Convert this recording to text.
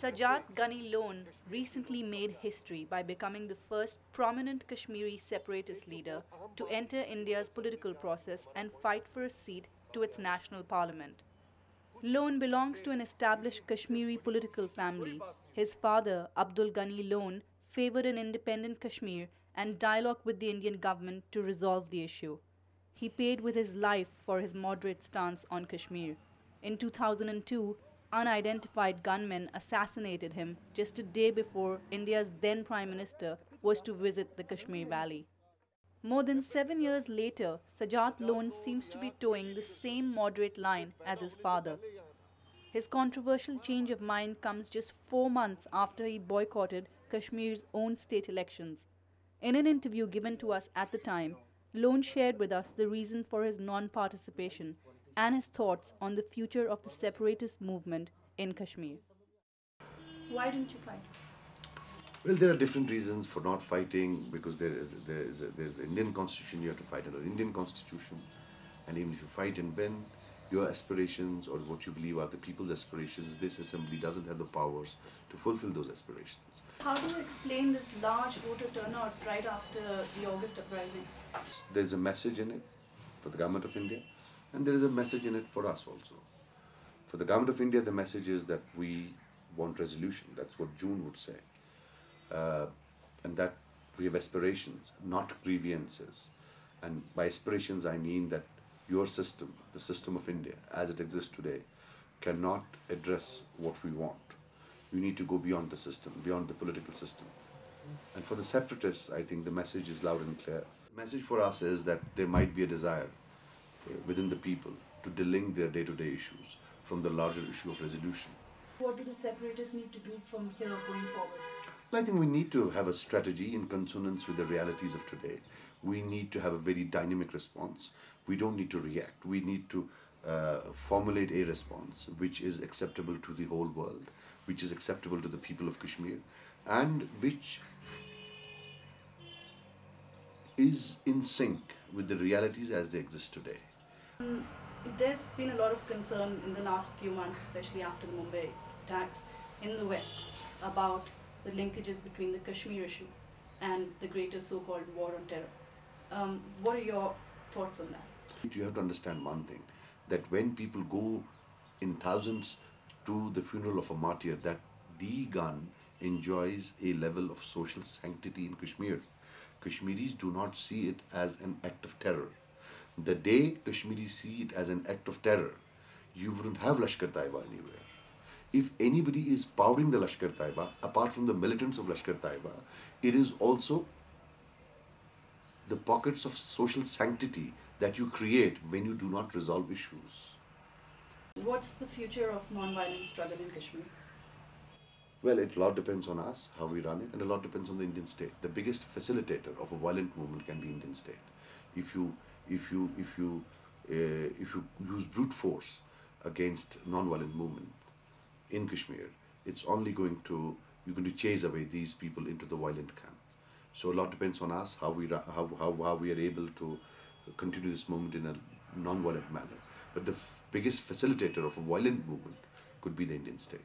Sajjad Gani Lone recently made history by becoming the first prominent Kashmiri separatist leader to enter India's political process and fight for a seat to its national parliament. Lone belongs to an established Kashmiri political family. His father, Abdul Ghani Lone, favored an independent Kashmir and dialogue with the Indian government to resolve the issue. He paid with his life for his moderate stance on Kashmir. In 2002, unidentified gunmen assassinated him just a day before India's then Prime Minister was to visit the Kashmir Valley. More than 7 years later, Sajjad Lone seems to be towing the same moderate line as his father. His controversial change of mind comes just 4 months after he boycotted Kashmir's own state elections. In an interview given to us at the time, Lone shared with us the reason for his non-participation and his thoughts on the future of the separatist movement in Kashmir. Why didn't you fight? Well, there are different reasons for not fighting, because there's the Indian constitution. You have to fight under the Indian constitution, and even if you fight and win, your aspirations or what you believe are the people's aspirations, this assembly doesn't have the powers to fulfill those aspirations. How do you explain this large voter turnout right after the August uprising? There's a message in it for the government of India, and there is a message in it for us also. For the government of India, the message is that we want resolution. That's what June would say. And that we have aspirations, not grievances. And by aspirations, I mean that your system, the system of India, as it exists today, cannot address what we want. We need to go beyond the system, beyond the political system. And for the separatists, I think the message is loud and clear. The message for us is that there might be a desire within the people to delink their day-to-day issues from the larger issue of resolution. What do the separatists need to do from here going forward? I think we need to have a strategy in consonance with the realities of today. We need to have a very dynamic response. We don't need to react. We need to formulate a response which is acceptable to the whole world, which is acceptable to the people of Kashmir, and which is in sync with the realities as they exist today. There's been a lot of concern in the last few months, especially after the Mumbai attacks in the West, about the linkages between the Kashmir issue and the greater so-called war on terror. What are your thoughts on that? You have to understand one thing, that when people go in thousands to the funeral of a martyr, that the gun enjoys a level of social sanctity in Kashmir. Kashmiris do not see it as an act of terror. The day Kashmiris see it as an act of terror, you wouldn't have Lashkar-Taiba anywhere. If anybody is powering the Lashkar-Taiba, apart from the militants of Lashkar-Taiba, it is also the pockets of social sanctity that you create when you do not resolve issues. What's the future of non-violent struggle in Kashmir? Well, a lot depends on us, how we run it, and a lot depends on the Indian state. The biggest facilitator of a violent movement can be Indian state. If you use brute force against non-violent movement in Kashmir, it's only you're going to chase away these people into the violent camp. So a lot depends on us, how we are able to continue this movement in a non-violent manner. But the biggest facilitator of a violent movement could be the Indian state.